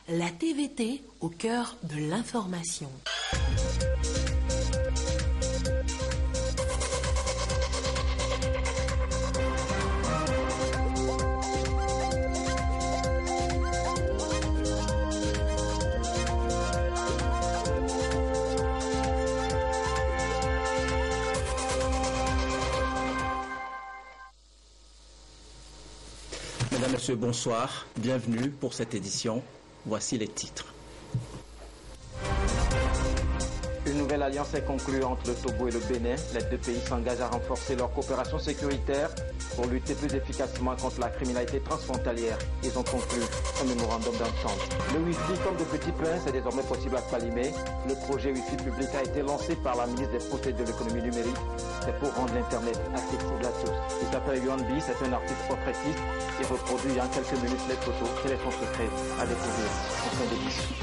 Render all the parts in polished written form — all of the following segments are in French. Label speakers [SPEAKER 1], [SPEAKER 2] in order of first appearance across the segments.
[SPEAKER 1] La TVT au cœur de l'information.
[SPEAKER 2] Mesdames, Messieurs, bonsoir. Bienvenue pour cette édition. Voici les titres.
[SPEAKER 3] Une nouvelle alliance est conclue entre le Togo et le Bénin. Les deux pays s'engagent à renforcer leur coopération sécuritaire pour lutter plus efficacement contre la criminalité transfrontalière. Ils ont conclu un mémorandum d'entente. Le Wi-Fi comme de Petit Prince est désormais possible à Salimé. Le projet Wi-Fi public a été lancé par la ministre des Postes et de l'économie numérique. C'est pour rendre l'Internet accessible à tous. Il s'appelle Yuan Bi, c'est un artiste portraitiste. Il reproduit en quelques minutes les photos. Quel est son secret à découvrir en fin d'édition.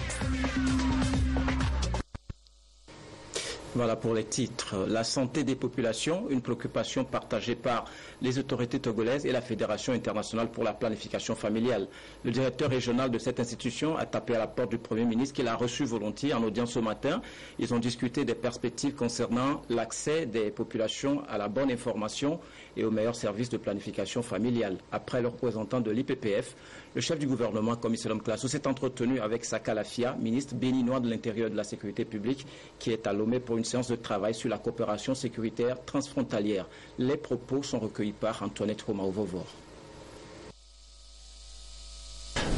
[SPEAKER 2] Voilà pour les titres. La santé des populations, une préoccupation partagée par les autorités togolaises et la Fédération internationale pour la planification familiale. Le directeur régional de cette institution a tapé à la porte du Premier ministre qu'il a reçu volontiers en audience ce matin. Ils ont discuté des perspectives concernant l'accès des populations à la bonne information et aux meilleurs services de planification familiale. Après le représentant de l'IPPF, le chef du gouvernement, commissaire Classo, s'est entretenu avec Saka Lafia, ministre béninois de l'Intérieur et de la Sécurité publique, qui est à Lomé pour une séance de travail sur la coopération sécuritaire transfrontalière. Les propos sont recueillis par Antoinette Romaovovor.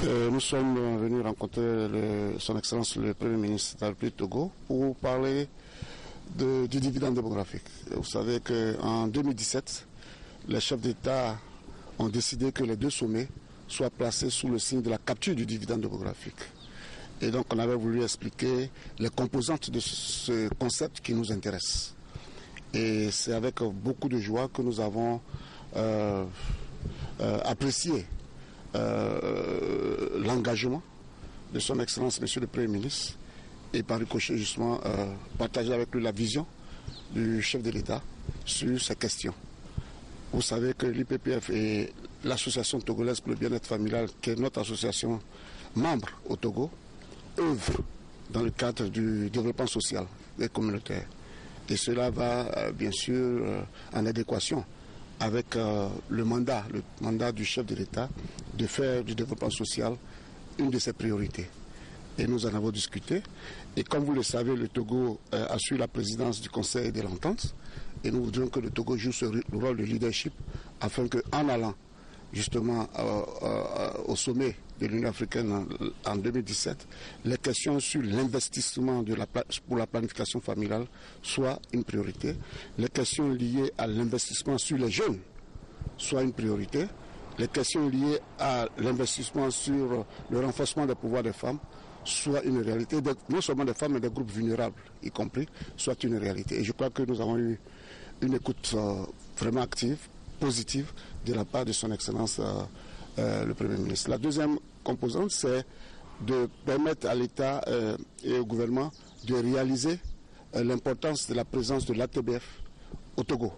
[SPEAKER 4] Nous sommes venus rencontrer son Excellence le Premier ministre de la République Togo pour parler du dividende démographique. Vous savez qu'en 2017, les chefs d'État ont décidé que les deux sommets soient placés sous le signe de la capture du dividende démographique. Et donc on avait voulu expliquer les composantes de ce concept qui nous intéresse. Et c'est avec beaucoup de joie que nous avons apprécié l'engagement de son Excellence Monsieur le Premier ministre et par ricochet justement partager avec lui la vision du chef de l'État sur ces questions. Vous savez que l'IPPF et l'Association togolaise pour le bien-être familial, qui est notre association membre au Togo, œuvrent dans le cadre du développement social et communautaire. Et cela va bien sûr en adéquation avec le mandat du chef de l'État de faire du développement social une de ses priorités. Et nous en avons discuté. Et comme vous le savez, le Togo assure la présidence du Conseil de l'Entente. Et nous voudrions que le Togo joue ce rôle de leadership afin qu'en allant justement au sommet de l'Union africaine en 2017, les questions sur l'investissement pour la planification familiale soient une priorité. Les questions liées à l'investissement sur les jeunes soient une priorité. Les questions liées à l'investissement sur le renforcement des pouvoirs des femmes soit une réalité, non seulement des femmes, mais des groupes vulnérables, y compris, soit une réalité. Et je crois que nous avons eu une écoute vraiment active, positive, de la part de son Excellence le Premier ministre. La deuxième composante, c'est de permettre à l'État et au gouvernement de réaliser l'importance de la présence de l'ATBF au Togo.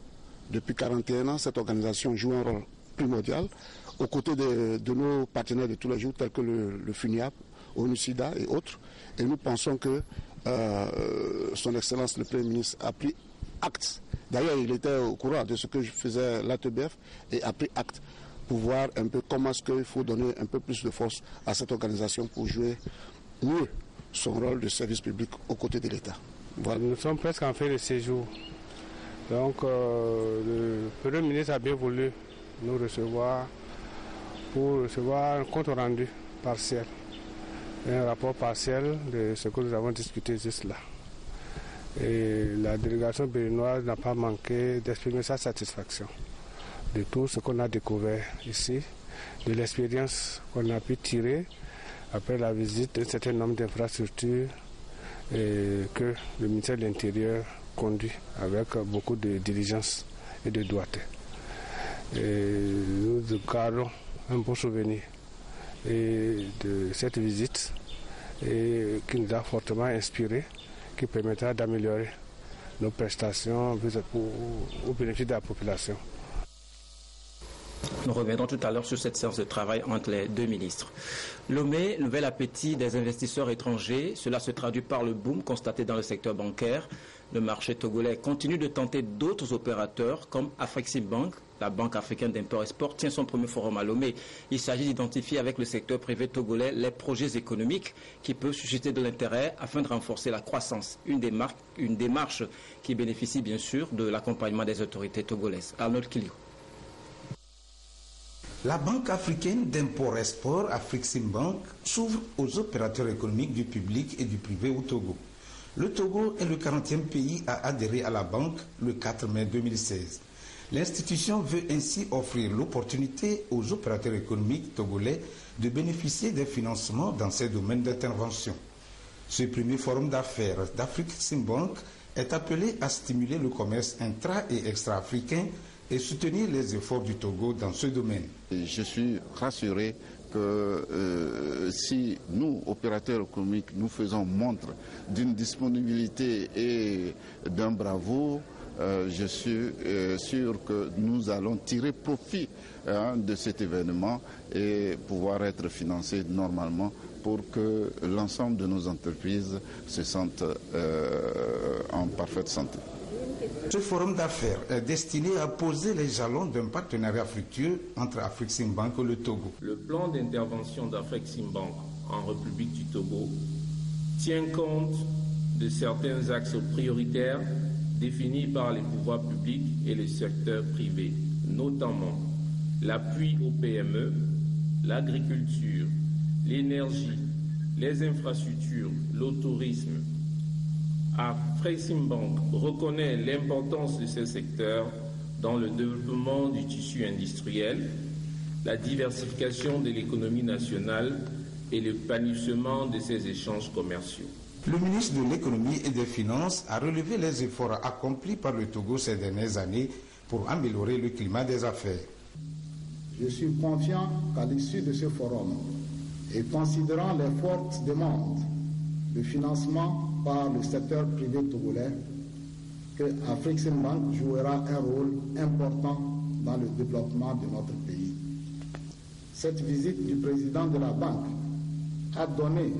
[SPEAKER 4] Depuis 41 ans, cette organisation joue un rôle primordial aux côtés de nos partenaires de tous les jours, tels que le FUNIAP, ONU-SIDA et autres. Et nous pensons que son Excellence le Premier ministre a pris acte. D'ailleurs, il était au courant de ce que faisait l'ATBF et a pris acte pour voir un peu comment est-ce qu'il faut donner un peu plus de force à cette organisation pour jouer mieux son rôle de service public aux côtés de l'État. Voilà.
[SPEAKER 5] Nous sommes presque en fin de séjour. Donc le Premier ministre a bien voulu nous recevoir pour recevoir un compte rendu partiel, un rapport partiel de ce que nous avons discuté juste là. Et la délégation béninoise n'a pas manqué d'exprimer sa satisfaction de tout ce qu'on a découvert ici, de l'expérience qu'on a pu tirer après la visite d'un certain nombre d'infrastructures que le ministère de l'Intérieur conduit avec beaucoup de diligence et de doigté. Et nous gardons un bon souvenir de cette visite et qui nous a fortement inspiré, qui permettra d'améliorer nos prestations au bénéfice de la population.
[SPEAKER 2] Nous reviendrons tout à l'heure sur cette séance de travail entre les deux ministres. Lomé, nouvel appétit des investisseurs étrangers. Cela se traduit par le boom constaté dans le secteur bancaire. Le marché togolais continue de tenter d'autres opérateurs comme Afreximbank. La Banque africaine d'import-export tient son premier forum à Lomé. Il s'agit d'identifier avec le secteur privé togolais les projets économiques qui peuvent susciter de l'intérêt afin de renforcer la croissance. Une démarche qui bénéficie bien sûr de l'accompagnement des autorités togolaises. Arnold Kilio.
[SPEAKER 6] La Banque africaine d'import-export, Afreximbank, s'ouvre aux opérateurs économiques du public et du privé au Togo. Le Togo est le 40e pays à adhérer à la banque le 4 mai 2016. L'institution veut ainsi offrir l'opportunité aux opérateurs économiques togolais de bénéficier des financements dans ces domaines d'intervention. Ce premier forum d'affaires d'Afreximbank est appelé à stimuler le commerce intra- et extra-africain et soutenir les efforts du Togo dans ce domaine.
[SPEAKER 4] Je suis rassuré que si nous, opérateurs économiques, nous faisons montre d'une disponibilité et d'un bravoure, je suis sûr que nous allons tirer profit de cet événement et pouvoir être financés normalement pour que l'ensemble de nos entreprises se sentent en parfaite santé.
[SPEAKER 6] Ce forum d'affaires est destiné à poser les jalons d'un partenariat fructueux entre Afreximbank et le Togo.
[SPEAKER 7] Le plan d'intervention d'Afreximbank en République du Togo tient compte de certains axes prioritaires définis par les pouvoirs publics et le secteur privé, notamment l'appui aux PME, l'agriculture, l'énergie, les infrastructures, le tourisme. Afreximbank reconnaît l'importance de ces secteurs dans le développement du tissu industriel, la diversification de l'économie nationale et l'épanouissement de ses échanges commerciaux.
[SPEAKER 6] Le ministre de l'Économie et des Finances a relevé les efforts accomplis par le Togo ces dernières années pour améliorer le climat des affaires.
[SPEAKER 8] Je suis confiant qu'à l'issue de ce forum, et considérant les fortes demandes de financement par le secteur privé togolais, que Afreximbank jouera un rôle important dans le développement de notre pays. Cette visite du président de la banque a donné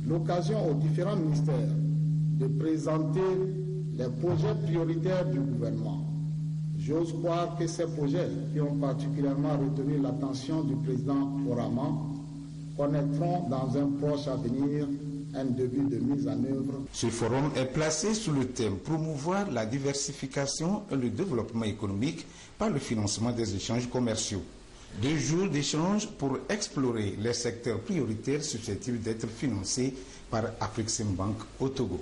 [SPEAKER 8] l'occasion aux différents ministères de présenter les projets prioritaires du gouvernement. J'ose croire que ces projets qui ont particulièrement retenu l'attention du président Orama connaîtront dans un proche avenir un début de mise en œuvre.
[SPEAKER 6] Ce forum est placé sous le thème « Promouvoir la diversification et le développement économique par le financement des échanges commerciaux ». 2 jours d'échanges pour explorer les secteurs prioritaires susceptibles d'être financés par Afreximbank au Togo.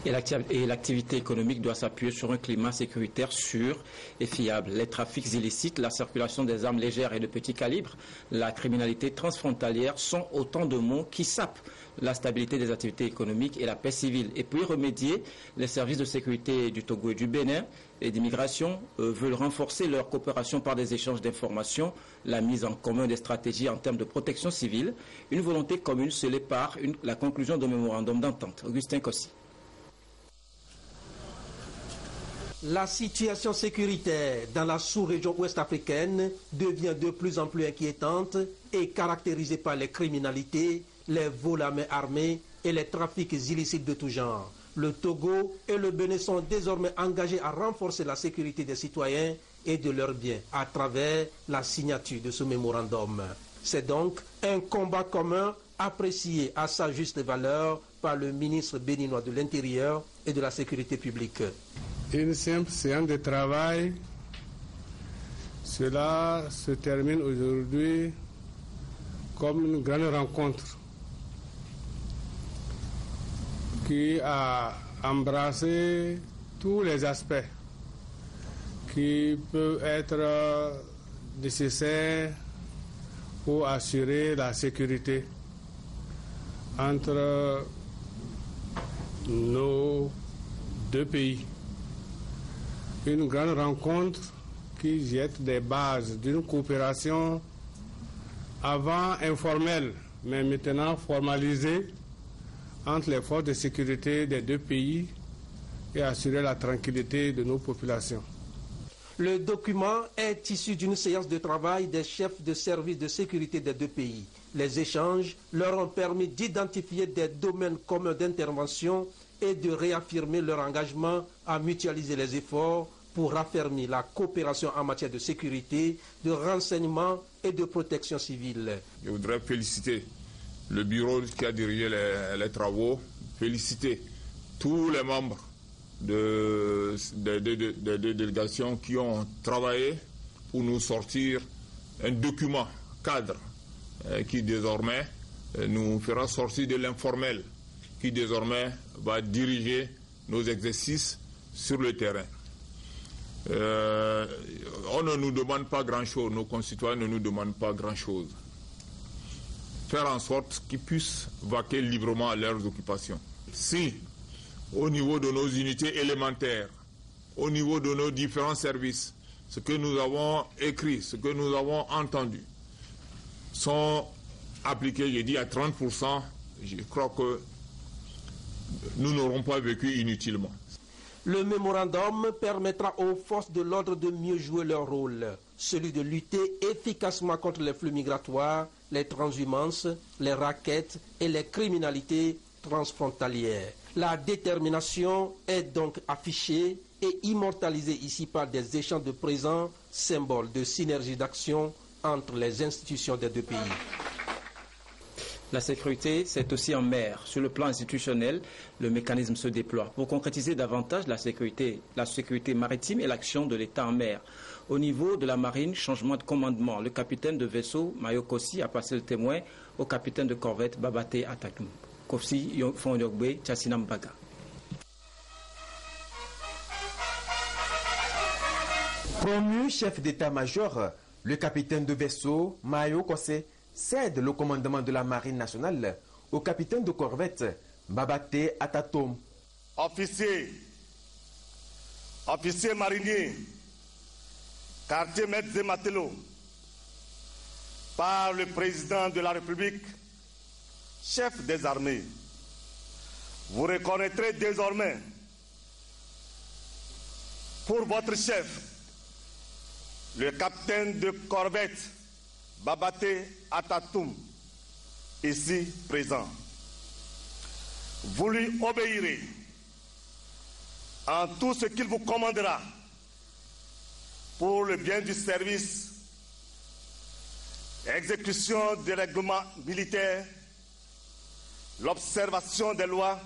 [SPEAKER 2] Et l'activité économique doit s'appuyer sur un climat sécuritaire sûr et fiable. Les trafics illicites, la circulation des armes légères et de petit calibre, la criminalité transfrontalière sont autant de mots qui sapent la stabilité des activités économiques et la paix civile. Et pour y remédier, les services de sécurité du Togo et du Bénin et d'immigration veulent renforcer leur coopération par des échanges d'informations, la mise en commun des stratégies en termes de protection civile, une volonté commune scellée par la conclusion d'un mémorandum d'entente. Augustin Kossi.
[SPEAKER 9] La situation sécuritaire dans la sous-région ouest-africaine devient de plus en plus inquiétante et caractérisée par les criminalités, les vols à main armée et les trafics illicites de tout genre. Le Togo et le Bénin sont désormais engagés à renforcer la sécurité des citoyens et de leurs biens à travers la signature de ce mémorandum. C'est donc un combat commun apprécié à sa juste valeur par le ministre béninois de l'Intérieur et de la Sécurité publique.
[SPEAKER 5] Une simple séance de travail, cela se termine aujourd'hui comme une grande rencontre qui a embrassé tous les aspects qui peuvent être nécessaires pour assurer la sécurité entre nos 2 pays. Une grande rencontre qui jette des bases d'une coopération avant informelle mais maintenant formalisé entre les forces de sécurité des deux pays et assurer la tranquillité de nos populations.
[SPEAKER 9] Le document est issu d'une séance de travail des chefs de service de sécurité des deux pays. Les échanges leur ont permis d'identifier des domaines communs d'intervention et de réaffirmer leur engagement à mutualiser les efforts pour raffermir la coopération en matière de sécurité, de renseignement et de protection civile.
[SPEAKER 10] Je voudrais féliciter le bureau qui a dirigé les travaux, féliciter tous les membres des délégations qui ont travaillé pour nous sortir un document cadre qui désormais nous fera sortir de l'informel, qui désormais va diriger nos exercices sur le terrain. On ne nous demande pas grand-chose, nos concitoyens ne nous demandent pas grand-chose. Faire en sorte qu'ils puissent vaquer librement à leurs occupations. Si, au niveau de nos unités élémentaires, au niveau de nos différents services, ce que nous avons écrit, ce que nous avons entendu, sont appliqués, je dis à 30%, je crois que nous n'aurons pas vécu inutilement.
[SPEAKER 9] Le mémorandum permettra aux forces de l'ordre de mieux jouer leur rôle, celui de lutter efficacement contre les flux migratoires, les transhumances, les rackets et les criminalités transfrontalières. La détermination est donc affichée et immortalisée ici par des échanges de présents, symboles de synergie d'action entre les institutions des deux pays.
[SPEAKER 2] La sécurité, c'est aussi en mer. Sur le plan institutionnel, le mécanisme se déploie. Pour concrétiser davantage la sécurité maritime et l'action de l'État en mer. Au niveau de la marine, changement de commandement. Le capitaine de vaisseau, Mayo Kossi, a passé le témoin au capitaine de corvette, Babate Atatum. Kossi Fonyogbe Tchassinambaga.
[SPEAKER 11] Promu chef d'état-major, le capitaine de vaisseau, Mayo Kossi, cède le commandement de la marine nationale au capitaine de corvette Babate Atatom.
[SPEAKER 12] Officiers mariniers, quartier maîtres et matelots, par le président de la République, chef des armées, vous reconnaîtrez désormais pour votre chef, le capitaine de corvette Babate Atatum, ici présent. Vous lui obéirez en tout ce qu'il vous commandera pour le bien du service, exécution des règlements militaires, l'observation des lois,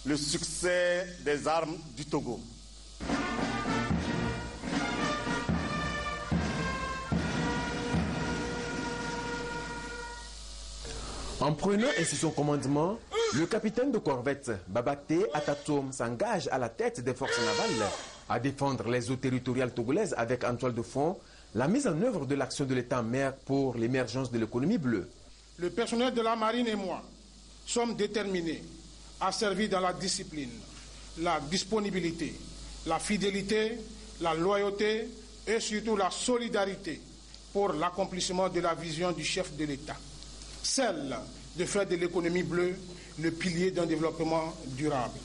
[SPEAKER 12] le succès des armes du Togo.
[SPEAKER 11] En prenant ainsi son commandement, le capitaine de corvette Babate Atatom s'engage à la tête des forces navales à défendre les eaux territoriales togolaises avec en toile de fond la mise en œuvre de l'action de l'État en mer pour l'émergence de l'économie bleue.
[SPEAKER 8] Le personnel de la marine et moi sommes déterminés à servir dans la discipline, la disponibilité, la fidélité, la loyauté et surtout la solidarité pour l'accomplissement de la vision du chef de l'État. Celle de faire de l'économie bleue le pilier d'un développement durable.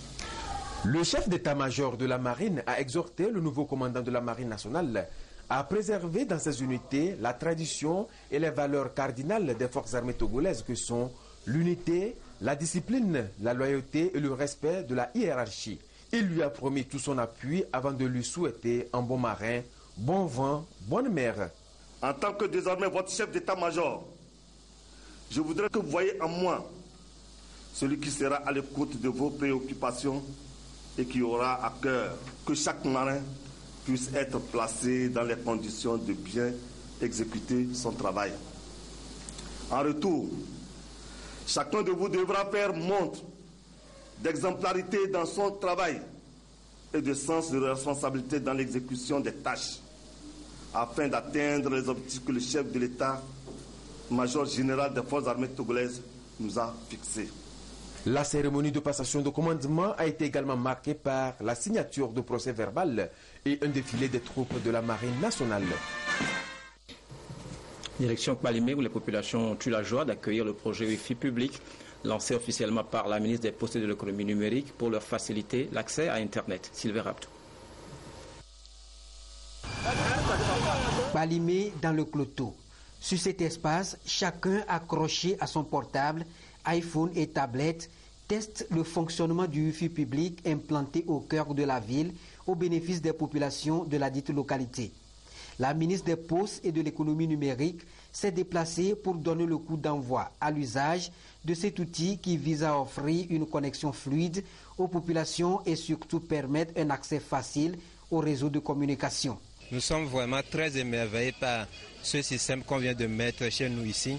[SPEAKER 11] Le chef d'état-major de la marine a exhorté le nouveau commandant de la marine nationale à préserver dans ses unités la tradition et les valeurs cardinales des forces armées togolaises que sont l'unité, la discipline, la loyauté et le respect de la hiérarchie. Il lui a promis tout son appui avant de lui souhaiter un bon marin, bon vent, bonne mer.
[SPEAKER 12] En tant que désormais votre chef d'état-major, je voudrais que vous voyez en moi celui qui sera à l'écoute de vos préoccupations et qui aura à cœur que chaque marin puisse être placé dans les conditions de bien exécuter son travail. En retour, chacun de vous devra faire montre d'exemplarité dans son travail et de sens de responsabilité dans l'exécution des tâches afin d'atteindre les objectifs que le chef de l'État, major général des forces armées togolaises, nous a fixés.
[SPEAKER 11] La cérémonie de passation de commandement a été également marquée par la signature de procès verbal et un défilé des troupes de la marine nationale.
[SPEAKER 2] Direction Kpalimé, où les populations ont eu la joie d'accueillir le projet Wi-Fi public lancé officiellement par la ministre des Postes et de l'économie numérique pour leur faciliter l'accès à Internet. Sylvain Raptou.
[SPEAKER 13] Kpalimé dans le Cloto. Sur cet espace, chacun accroché à son portable, iPhone et tablette, teste le fonctionnement du Wi-Fi public implanté au cœur de la ville au bénéfice des populations de la dite localité. La ministre des Postes et de l'économie numérique s'est déplacée pour donner le coup d'envoi à l'usage de cet outil qui vise à offrir une connexion fluide aux populations et surtout permettre un accès facile au réseau de communication.
[SPEAKER 14] Nous sommes vraiment très émerveillés par ce système qu'on vient de mettre chez nous ici,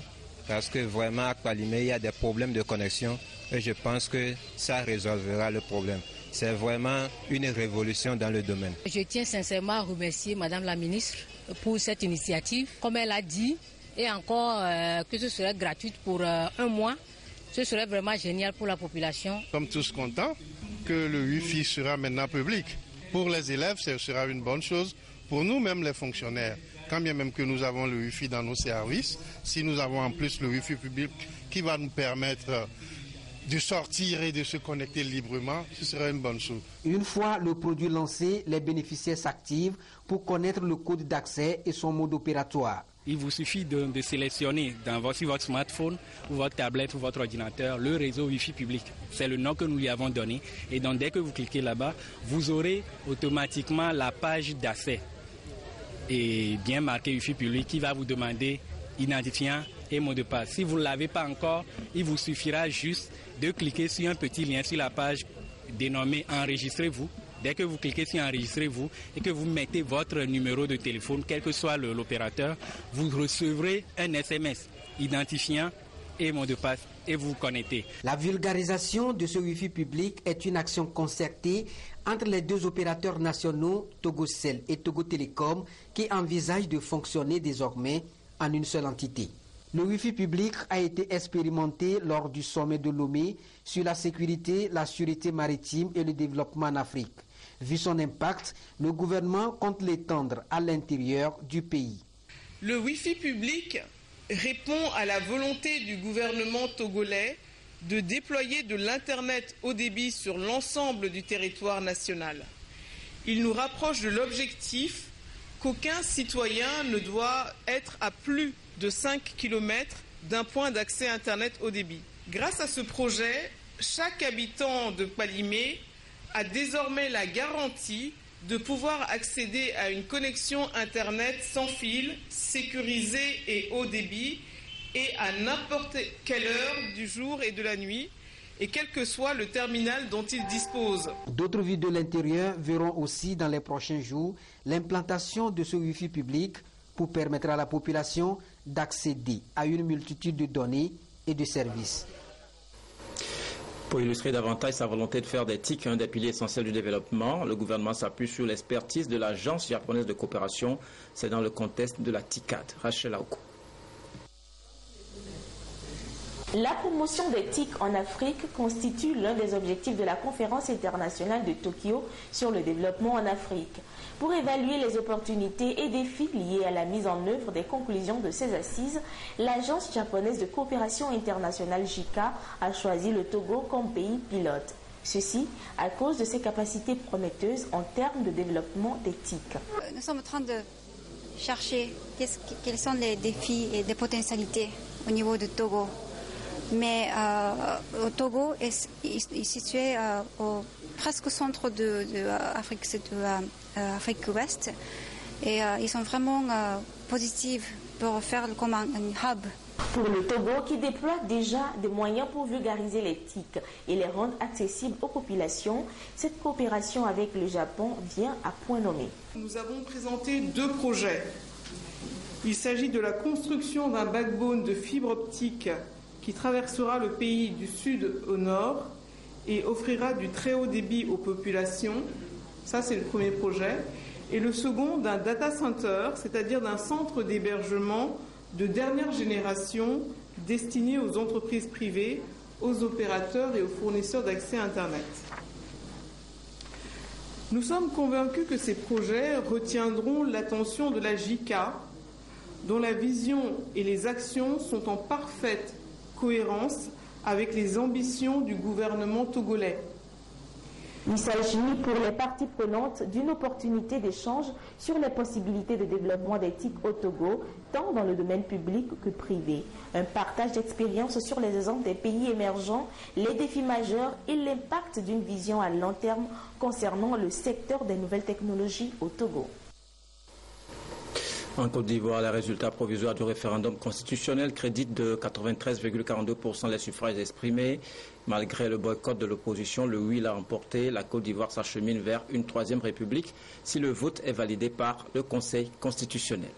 [SPEAKER 14] parce que vraiment à Kpalimé, il y a des problèmes de connexion et je pense que ça résolvera le problème. C'est vraiment une révolution dans le domaine.
[SPEAKER 15] Je tiens sincèrement à remercier Madame la ministre pour cette initiative. Comme elle a dit, et encore que ce serait gratuit pour un mois, ce serait vraiment génial pour la population.
[SPEAKER 16] Nous sommes tous contents que le Wi-Fi sera maintenant public. Pour les élèves, ce sera une bonne chose. Pour nous, même les fonctionnaires, quand bien même que nous avons le Wi-Fi dans nos services, si nous avons en plus le Wi-Fi public qui va nous permettre de sortir et de se connecter librement, ce serait une bonne chose.
[SPEAKER 13] Une fois le produit lancé, les bénéficiaires s'activent pour connaître le code d'accès et son mode opératoire.
[SPEAKER 17] Il vous suffit de sélectionner sur votre smartphone ou votre tablette ou votre ordinateur le réseau Wi-Fi public. C'est le nom que nous lui avons donné. Et donc dès que vous cliquez là-bas, vous aurez automatiquement la page d'accès et bien marqué Wi-Fi public qui va vous demander identifiant et mot de passe. Si vous ne l'avez pas encore, il vous suffira juste de cliquer sur un petit lien sur la page dénommée Enregistrez-vous. Dès que vous cliquez sur Enregistrez-vous et que vous mettez votre numéro de téléphone, quel que soit l'opérateur, vous recevrez un SMS identifiant et mot de passe et vous vous connectez.
[SPEAKER 13] La vulgarisation de ce Wi-Fi public est une action concertée entre les deux opérateurs nationaux, Togocel et Togo Télécom, qui envisagent de fonctionner désormais en une seule entité. Le Wi-Fi public a été expérimenté lors du sommet de Lomé sur la sécurité, la sûreté maritime et le développement en Afrique. Vu son impact, le gouvernement compte l'étendre à l'intérieur du pays.
[SPEAKER 18] Le Wi-Fi public répond à la volonté du gouvernement togolais de déployer de l'Internet haut débit sur l'ensemble du territoire national. Il nous rapproche de l'objectif qu'aucun citoyen ne doit être à plus de 5 km d'un point d'accès Internet haut débit. Grâce à ce projet, chaque habitant de Kpalimé a désormais la garantie de pouvoir accéder à une connexion Internet sans fil, sécurisée et haut débit, et à n'importe quelle heure du jour et de la nuit, et quel que soit le terminal dont il dispose.
[SPEAKER 13] D'autres villes de l'intérieur verront aussi dans les prochains jours l'implantation de ce Wi-Fi public pour permettre à la population d'accéder à une multitude de données et de services.
[SPEAKER 2] Pour illustrer davantage sa volonté de faire des TIC un des piliers essentiels du développement, le gouvernement s'appuie sur l'expertise de l'Agence japonaise de coopération. C'est dans le contexte de la TICAD. Rachel Aouko.
[SPEAKER 19] La promotion des TIC en Afrique constitue l'un des objectifs de la conférence internationale de Tokyo sur le développement en Afrique. Pour évaluer les opportunités et défis liés à la mise en œuvre des conclusions de ces assises, l'Agence japonaise de coopération internationale JICA a choisi le Togo comme pays pilote. Ceci à cause de ses capacités prometteuses en termes de développement des TIC.
[SPEAKER 20] Nous sommes en train de chercher quels sont les défis et les potentialités au niveau du Togo. Mais le Togo est situé presque au centre de l'Afrique ouest et ils sont vraiment positifs pour faire comme un hub.
[SPEAKER 19] Pour le Togo qui déploie déjà des moyens pour vulgariser les TIC et les rendre accessibles aux populations, cette coopération avec le Japon vient à point nommé.
[SPEAKER 18] Nous avons présenté 2 projets. Il s'agit de la construction d'un backbone de fibre optique qui traversera le pays du sud au nord et offrira du très haut débit aux populations. Ça, c'est le premier projet. Et le second, d'un data center, c'est-à-dire d'un centre d'hébergement de dernière génération destiné aux entreprises privées, aux opérateurs et aux fournisseurs d'accès à Internet. Nous sommes convaincus que ces projets retiendront l'attention de la JICA dont la vision et les actions sont en parfaite cohérence avec les ambitions du gouvernement togolais.
[SPEAKER 19] Il s'agit pour les parties prenantes d'une opportunité d'échange sur les possibilités de développement des TIC au Togo, tant dans le domaine public que privé. Un partage d'expériences sur les exemples des pays émergents, les défis majeurs et l'impact d'une vision à long terme concernant le secteur des nouvelles technologies au Togo.
[SPEAKER 2] En Côte d'Ivoire, les résultats provisoires du référendum constitutionnel créditent de 93,42% les suffrages exprimés. Malgré le boycott de l'opposition, le oui l'a remporté. La Côte d'Ivoire s'achemine vers une troisième république si le vote est validé par le Conseil constitutionnel.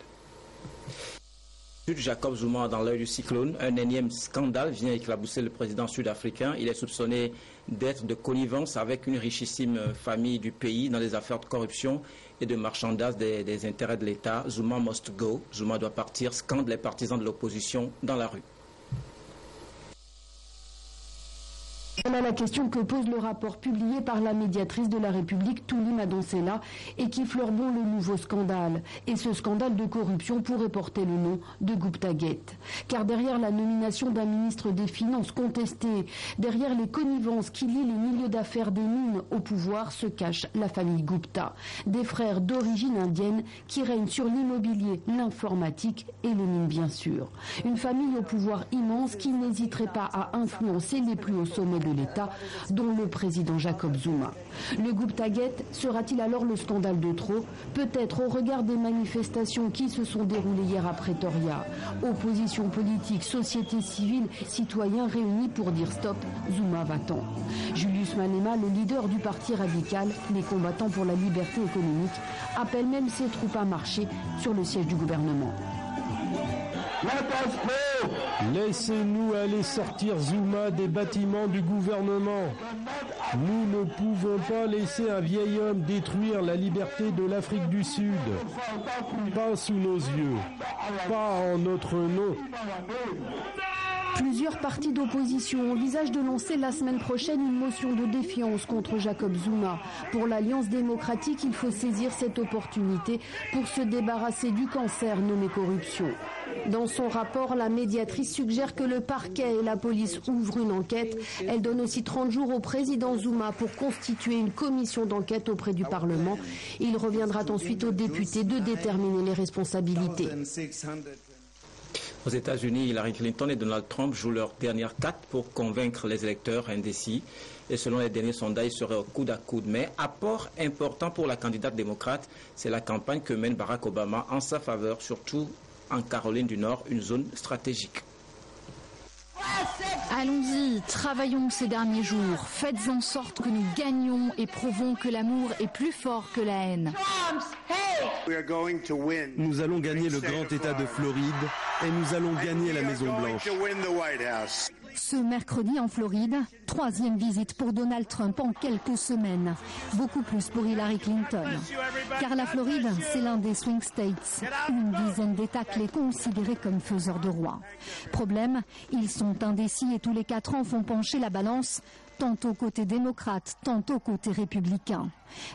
[SPEAKER 2] Jacob Zuma dans l'œil du cyclone. Un énième scandale vient éclabousser le président sud-africain. Il est soupçonné d'être de connivence avec une richissime famille du pays dans les affaires de corruption et de marchandage des intérêts de l'État. Zuma must go. Zuma doit partir, scandent les partisans de l'opposition dans la rue.
[SPEAKER 21] Voilà la question que pose le rapport publié par la médiatrice de la République, Touli Madonsela, et qui fleure bon le nouveau scandale. Et ce scandale de corruption pourrait porter le nom de Gupta Gate. Car derrière la nomination d'un ministre des Finances contesté, derrière les connivences qui lient les milieux d'affaires des mines au pouvoir, se cache la famille Gupta. Des frères d'origine indienne qui règnent sur l'immobilier, l'informatique et les mines bien sûr. Une famille au pouvoir immense qui n'hésiterait pas à influencer les plus hauts sommets de l'État, dont le président Jacob Zuma. Le Gupta Gate sera-t-il alors le scandale de trop? Peut-être au regard des manifestations qui se sont déroulées hier à Pretoria. Opposition politique, société civile, citoyens réunis pour dire stop, Zuma va-t-en. Julius Malema, le leader du parti radical, les combattants pour la liberté économique, appelle même ses troupes à marcher sur le siège du gouvernement.
[SPEAKER 22] Laissez-nous aller sortir Zuma des bâtiments du gouvernement. Nous ne pouvons pas laisser un vieil homme détruire la liberté de l'Afrique du Sud. Pas sous nos yeux, pas en notre nom.
[SPEAKER 21] Plusieurs partis d'opposition envisagent de lancer la semaine prochaine une motion de défiance contre Jacob Zuma. Pour l'Alliance démocratique, il faut saisir cette opportunité pour se débarrasser du cancer nommé corruption. Dans son rapport, la médiatrice suggère que le parquet et la police ouvrent une enquête. Elle donne aussi 30 jours au président Zuma pour constituer une commission d'enquête auprès du Parlement. Il reviendra ensuite aux députés de déterminer les responsabilités.
[SPEAKER 2] Aux États-Unis, Hillary Clinton et Donald Trump jouent leur dernière carte pour convaincre les électeurs indécis. Et selon les derniers sondages, ils seraient au coude à coude. Mais apport important pour la candidate démocrate, c'est la campagne que mène Barack Obama en sa faveur, surtout en Caroline du Nord, une zone stratégique.
[SPEAKER 23] Allons-y, travaillons ces derniers jours. Faites en sorte que nous gagnions et prouvons que l'amour est plus fort que la haine.
[SPEAKER 24] Nous allons gagner le grand État de Floride et nous allons gagner la Maison-Blanche.
[SPEAKER 23] Ce mercredi en Floride, 3e visite pour Donald Trump en quelques semaines. Beaucoup plus pour Hillary Clinton. Car la Floride, c'est l'un des swing states. Une dizaine d'États clés considérés comme faiseurs de roi. Problème, ils sont indécis et tous les 4 ans font pencher la balance, tantôt côté démocrate, tantôt côté républicain.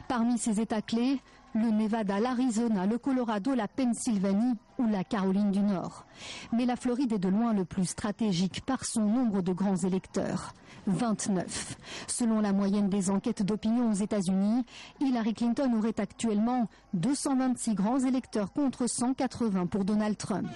[SPEAKER 23] Parmi ces États clés, le Nevada, l'Arizona, le Colorado, la Pennsylvanie ou la Caroline du Nord. Mais la Floride est de loin le plus stratégique par son nombre de grands électeurs. 29. Selon la moyenne des enquêtes d'opinion aux États-Unis, Hillary Clinton aurait actuellement 226 grands électeurs contre 180 pour Donald Trump.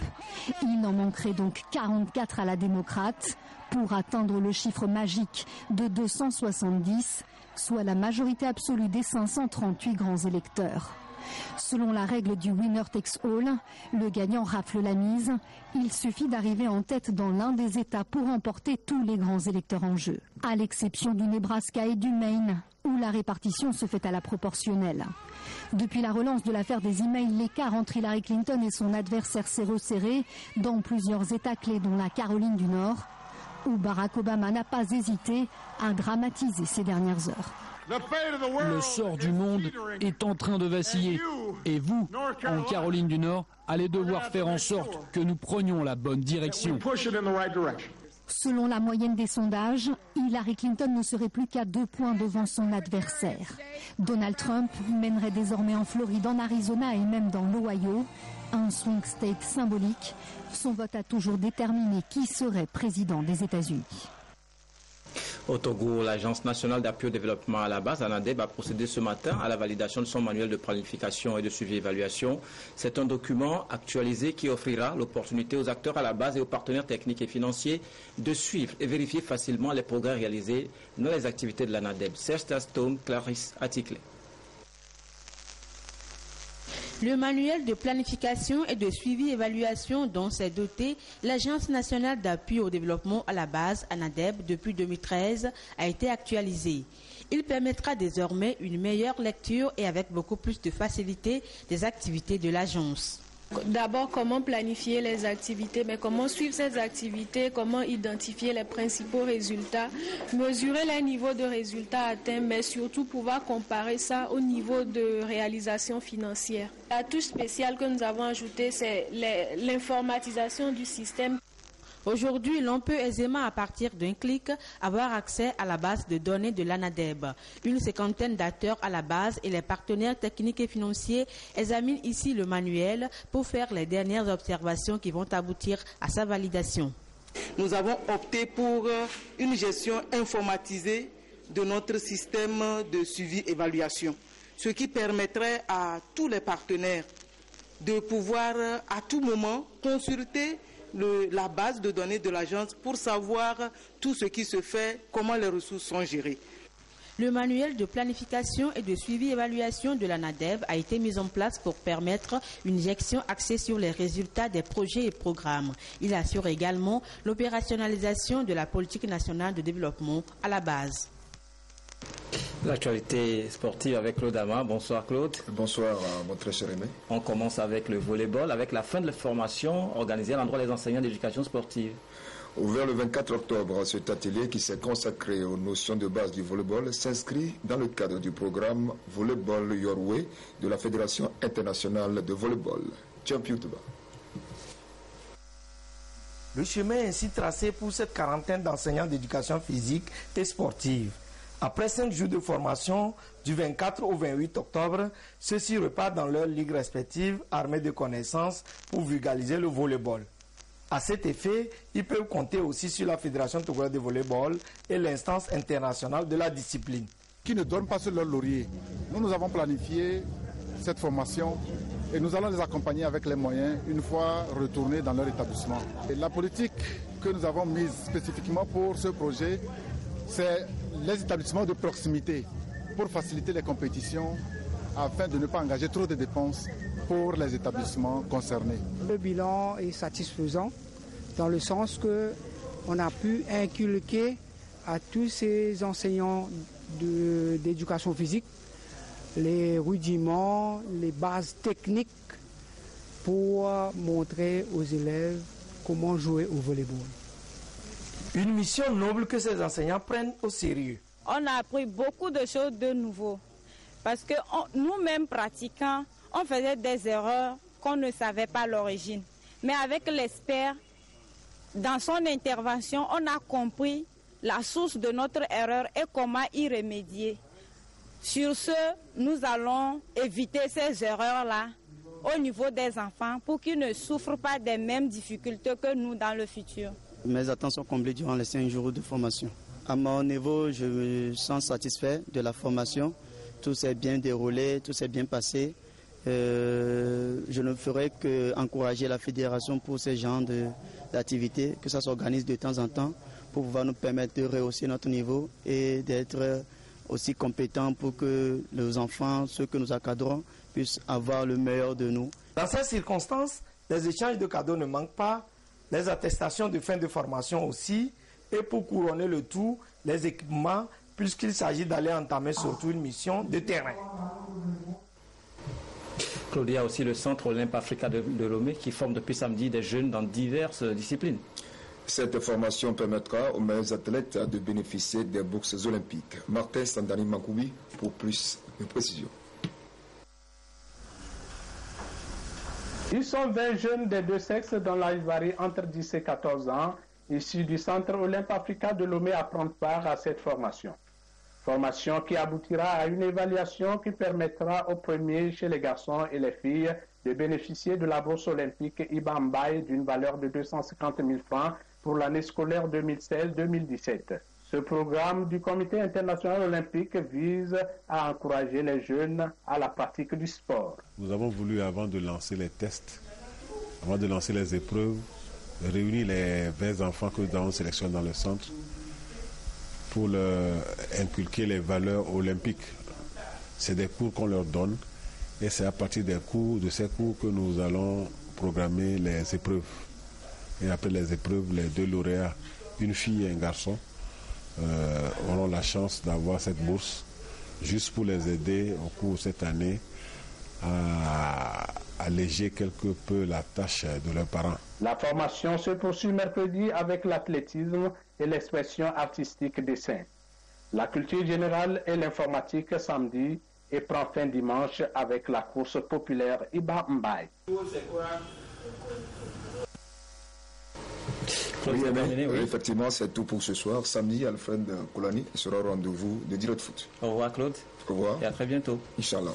[SPEAKER 23] Il en manquerait donc 44 à la démocrate pour atteindre le chiffre magique de 270, soit la majorité absolue des 538 grands électeurs. Selon la règle du winner takes all, le gagnant rafle la mise. Il suffit d'arriver en tête dans l'un des États pour emporter tous les grands électeurs en jeu, à l'exception du Nebraska et du Maine, où la répartition se fait à la proportionnelle. Depuis la relance de l'affaire des emails, l'écart entre Hillary Clinton et son adversaire s'est resserré dans plusieurs États clés, dont la Caroline du Nord, où Barack Obama n'a pas hésité à dramatiser ces dernières heures.
[SPEAKER 25] Le sort du monde est en train de vaciller. Et vous, en Caroline du Nord, allez devoir faire en sorte que nous prenions la bonne direction.
[SPEAKER 23] Selon la moyenne des sondages, Hillary Clinton ne serait plus qu'à 2 points devant son adversaire. Donald Trump mènerait désormais en Floride, en Arizona et même dans l'Ohio, un swing state symbolique. Son vote a toujours déterminé qui serait président des États-Unis.
[SPEAKER 2] Au Togo, l'Agence nationale d'appui au développement à la base, ANADEB, a procédé ce matin à la validation de son manuel de planification et de suivi-évaluation. C'est un document actualisé qui offrira l'opportunité aux acteurs à la base et aux partenaires techniques et financiers de suivre et vérifier facilement les progrès réalisés dans les activités de l'ANADEB. Serge Tastom, Clarisse Atticlé.
[SPEAKER 1] Le manuel de planification et de suivi-évaluation dont s'est dotée l'Agence nationale d'appui au développement à la base, ANADEB, depuis 2013, a été actualisé. Il permettra désormais une meilleure lecture et avec beaucoup plus de facilité des activités de l'agence.
[SPEAKER 3] D'abord, comment planifier les activités, mais comment suivre ces activités, comment identifier les principaux résultats, mesurer les niveaux de résultats atteints, mais surtout pouvoir comparer ça au niveau de réalisation financière. La touche spéciale que nous avons ajoutée, c'est l'informatisation du système.
[SPEAKER 1] Aujourd'hui, l'on peut aisément, à partir d'un clic, avoir accès à la base de données de l'ANADEB. Une cinquantaine d'acteurs à la base et les partenaires techniques et financiers examinent ici le manuel pour faire les dernières observations qui vont aboutir à sa validation.
[SPEAKER 4] Nous avons opté pour une gestion informatisée de notre système de suivi-évaluation, ce qui permettrait à tous les partenaires de pouvoir à tout moment consulter la base de données de l'agence pour savoir tout ce qui se fait, comment les ressources sont gérées.
[SPEAKER 1] Le manuel de planification et de suivi-évaluation de l'ANADEB a été mis en place pour permettre une gestion axée sur les résultats des projets et programmes. Il assure également l'opérationnalisation de la politique nationale de développement à la base.
[SPEAKER 2] L'actualité sportive avec Claude Ama. Bonsoir Claude.
[SPEAKER 6] Bonsoir mon très cher Aimé.
[SPEAKER 2] On commence avec le volleyball, avec la fin de la formation organisée à l'endroit des enseignants d'éducation sportive.
[SPEAKER 6] Ouvert le 24 octobre, cet atelier qui s'est consacré aux notions de base du volleyball s'inscrit dans le cadre du programme Volleyball Your Way de la Fédération internationale de volleyball. Champion-Touba.
[SPEAKER 7] Le chemin est ainsi tracé pour cette quarantaine d'enseignants d'éducation physique et sportive. Après 5 jours de formation, du 24 au 28 octobre, ceux-ci repartent dans leurs ligues respectives armés de connaissances pour vulgariser le volleyball. À cet effet, ils peuvent compter aussi sur la Fédération togolaise de volleyball et l'instance internationale de la discipline.
[SPEAKER 8] Qui ne dorment pas sur leur laurier. Nous avons planifié cette formation et nous allons les accompagner avec les moyens une fois retournés dans leur établissement. Et la politique que nous avons mise spécifiquement pour ce projet, c'est les établissements de proximité pour faciliter les compétitions afin de ne pas engager trop de dépenses pour les établissements concernés.
[SPEAKER 26] Le bilan est satisfaisant dans le sens qu'on a pu inculquer à tous ces enseignants d'éducation physique les rudiments, les bases techniques pour montrer aux élèves comment jouer au volleyball.
[SPEAKER 7] Une mission noble que ces enseignants prennent au sérieux.
[SPEAKER 27] On a appris beaucoup de choses de nouveau. Parce que nous-mêmes pratiquants, on faisait des erreurs qu'on ne savait pas à l'origine. Mais avec l'expert, dans son intervention, on a compris la source de notre erreur et comment y remédier. Sur ce, nous allons éviter ces erreurs-là au niveau des enfants pour qu'ils ne souffrent pas des mêmes difficultés que nous dans le futur.
[SPEAKER 28] Mes attentes sont comblées durant les 5 jours de formation. À mon niveau, je me sens satisfait de la formation. Tout s'est bien déroulé, tout s'est bien passé. Je ne ferai qu'encourager la fédération pour ce genre d'activités, que ça s'organise de temps en temps pour pouvoir nous permettre de rehausser notre niveau et d'être aussi compétents pour que les enfants, ceux que nous encadrons, puissent avoir le meilleur de nous.
[SPEAKER 7] Dans ces circonstances, les échanges de cadeaux ne manquent pas, les attestations de fin de formation aussi, et pour couronner le tout, les équipements, puisqu'il s'agit d'aller entamer surtout une mission de terrain.
[SPEAKER 2] Claudia, a aussi le Centre Olympe Africa de Lomé qui forme depuis samedi des jeunes dans diverses disciplines.
[SPEAKER 6] Cette formation permettra aux meilleurs athlètes de bénéficier des bourses olympiques. Martin Sandani Mankoubi pour plus de précisions.
[SPEAKER 29] Ils sont 20 jeunes des deux sexes dont l'âge varie entre 10 et 14 ans
[SPEAKER 5] issus du Centre Olympe Africa de Lomé à prendre part à cette formation. Formation qui aboutira à une évaluation qui permettra aux premiers chez les garçons et les filles de bénéficier de la bourse olympique IBA Mbaye d'une valeur de 250 000 francs pour l'année scolaire 2016-2017. Ce programme du Comité international olympique vise à encourager les jeunes à la pratique du sport.
[SPEAKER 9] Nous avons voulu, avant de lancer les tests, avant de lancer les épreuves, réunir les 20 enfants que nous avons sélectionnés dans le centre pour leur inculquer les valeurs olympiques. C'est des cours qu'on leur donne et c'est à partir de ces cours que nous allons programmer les épreuves. Et après les épreuves, les 2 lauréats, une fille et un garçon, auront la chance d'avoir cette bourse juste pour les aider au cours de cette année à alléger quelque peu la tâche de leurs parents.
[SPEAKER 5] La formation se poursuit mercredi avec l'athlétisme et l'expression artistique dessin. La culture générale et l'informatique samedi et prend fin dimanche avec la course populaire IBA Mbaye.
[SPEAKER 6] Oui, effectivement, c'est tout pour ce soir. Samedi, Alfred Koulani sera au rendez-vous de Direct Foot.
[SPEAKER 2] Au revoir Claude.
[SPEAKER 6] Au revoir.
[SPEAKER 2] Et à très bientôt.
[SPEAKER 6] Inch'Allah.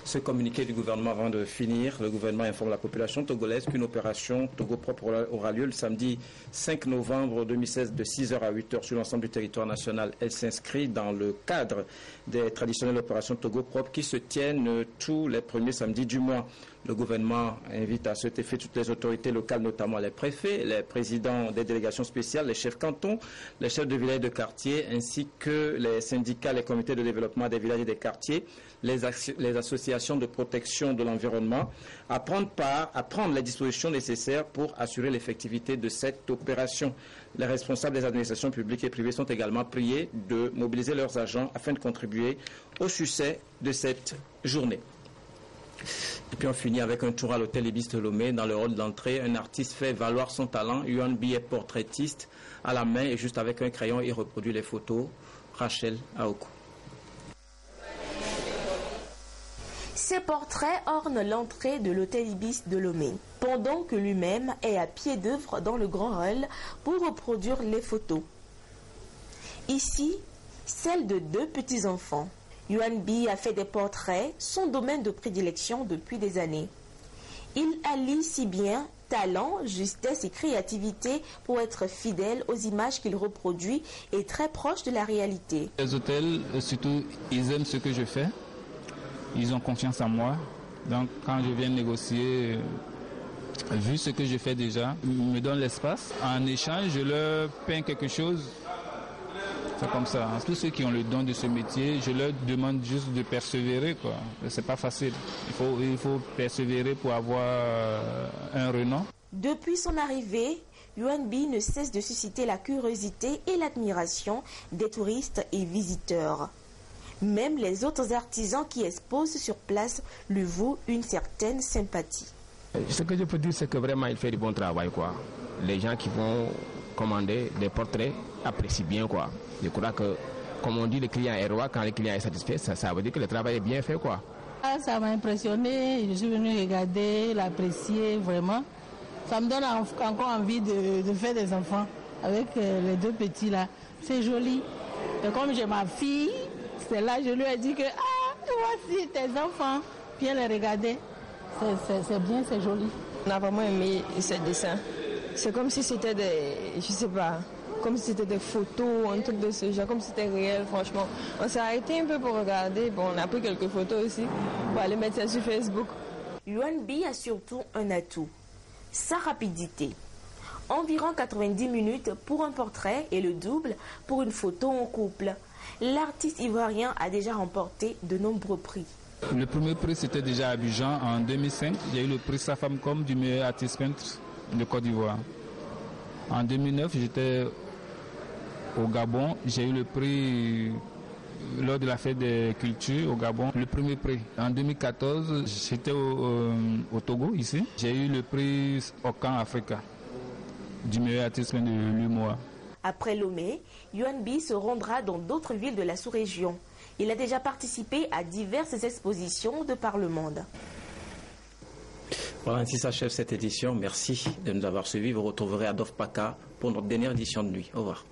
[SPEAKER 2] Ce communiqué du gouvernement avant de finir, le gouvernement informe la population togolaise qu'une opération Togo propre aura lieu le samedi 5 novembre 2016 de 6h à 8h sur l'ensemble du territoire national. Elle s'inscrit dans le cadre des traditionnelles opérations Togo propre qui se tiennent tous les premiers samedis du mois. Le gouvernement invite à cet effet toutes les autorités locales, notamment les préfets, les présidents des délégations spéciales, les chefs cantons, les chefs de village et de quartier, ainsi que les syndicats, les comités de développement des villages et des quartiers, les associations de protection de l'environnement, à prendre les dispositions nécessaires pour assurer l'effectivité de cette opération. Les responsables des administrations publiques et privées sont également priés de mobiliser leurs agents afin de contribuer au succès de cette journée. Et puis on finit avec un tour à l'hôtel Ibis de Lomé. Dans le hall d'entrée, un artiste fait valoir son talent. Yuan B est portraitiste à la main et juste avec un crayon, il reproduit les photos. Rachel Aoku.
[SPEAKER 19] Ces portraits ornent l'entrée de l'hôtel Ibis de Lomé, pendant que lui-même est à pied d'œuvre dans le grand hall pour reproduire les photos. Ici, celle de 2 petits-enfants. Yuan B a fait des portraits, son domaine de prédilection depuis des années. Il allie si bien talent, justesse et créativité pour être fidèle aux images qu'il reproduit et très proche de la réalité.
[SPEAKER 10] Les hôtels, surtout, ils aiment ce que je fais. Ils ont confiance en moi. Donc quand je viens négocier, vu ce que je fais déjà, ils me donnent l'espace. En échange, je leur peins quelque chose. C'est comme ça. Tous ceux qui ont le don de ce métier, je leur demande juste de persévérer, quoi. C'est pas facile. Il faut persévérer pour avoir un renom.
[SPEAKER 19] Depuis son arrivée, Yuan B ne cesse de susciter la curiosité et l'admiration des touristes et visiteurs. Même les autres artisans qui exposent sur place lui vouent une certaine sympathie.
[SPEAKER 11] Ce que je peux dire, c'est que vraiment il fait du bon travail, quoi. Les gens qui vont commander des portraits apprécient bien, quoi. Je crois que, comme on dit, le client est roi. Quand le client est satisfait, ça veut dire que le travail est bien fait, quoi.
[SPEAKER 12] Ça m'a impressionné. Je suis venu regarder, l'apprécier vraiment. Ça me donne encore envie de faire des enfants avec les 2 petits là. C'est joli. Et comme j'ai ma fille, c'est là je lui ai dit que voici tes enfants. Viens les regarder. C'est bien, c'est joli.
[SPEAKER 14] On a vraiment aimé ces dessins. C'est comme si c'était je sais pas, comme si c'était des photos, un truc de ce genre, comme si c'était réel, franchement. On s'est arrêté un peu pour regarder, bon, on a pris quelques photos aussi, pour aller mettre ça sur Facebook.
[SPEAKER 19] Yuan B a surtout un atout, sa rapidité. Environ 90 minutes pour un portrait et le double pour une photo en couple. L'artiste ivoirien a déjà remporté de nombreux prix.
[SPEAKER 10] Le premier prix, c'était déjà à Abidjan en 2005. J'ai eu le prix Sa Femme Comme du meilleur artiste peintre de Côte d'Ivoire. En 2009, j'étais au Gabon. J'ai eu le prix lors de la fête des cultures au Gabon, le premier prix. En 2014, j'étais au Togo, ici. J'ai eu le prix Okan Africa du meilleur artiste de l'humour.
[SPEAKER 19] Après Lomé, Yuan B se rendra dans d'autres villes de la sous-région. Il a déjà participé à diverses expositions de par le monde.
[SPEAKER 2] Voilà, ainsi s'achève cette édition. Merci de nous avoir suivis. Vous retrouverez Adolphe Paca pour notre dernière édition de nuit. Au revoir.